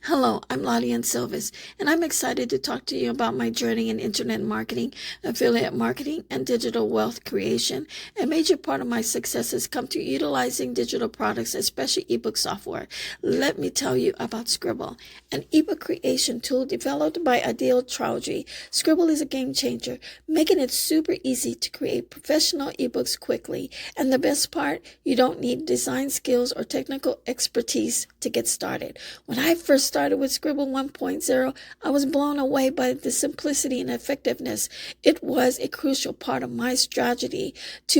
Hello, I'm Laudiaann Sylvest, and I'm excited to talk to you about my journey in internet marketing, affiliate marketing, and digital wealth creation. A major part of my success has come to utilizing digital products, especially ebook software. Let me tell you about Scribble, an ebook creation tool developed by Adil Chowdhury. Scribble is a game changer, making it super easy to create professional ebooks quickly. And the best part, you don't need design skills or technical expertise to get started. When I first started with Scribble 1.0, I was blown away by the simplicity and effectiveness. It was a crucial part of my strategy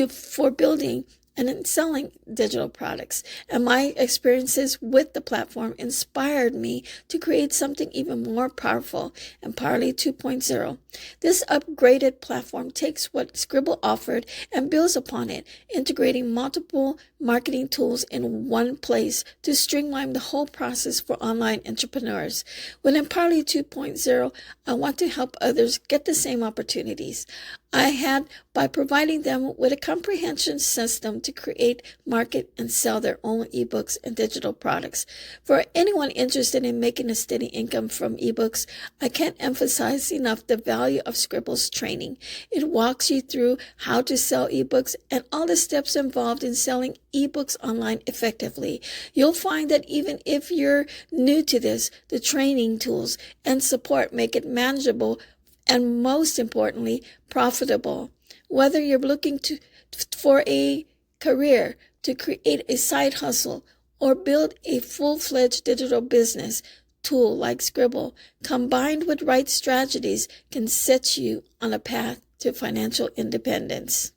for building and in selling digital products. And my experiences with the platform inspired me to create something even more powerful, Empowerly 2.0. This upgraded platform takes what Scribble offered and builds upon it, integrating multiple marketing tools in one place to streamline the whole process for online entrepreneurs. With Empowerly 2.0, I want to help others get the same opportunities I had by providing them with a comprehensive system to create, market, and sell their own ebooks and digital products. For anyone interested in making a steady income from ebooks, I can't emphasize enough the value of Scribble's training. It walks you through how to sell ebooks and all the steps involved in selling ebooks online effectively. You'll find that even if you're new to this, the training tools and support make it manageable and, most importantly, profitable. Whether you're looking for a career, to create a side hustle, or build a full-fledged digital business, tool like Scribble, combined with right strategies, can set you on a path to financial independence.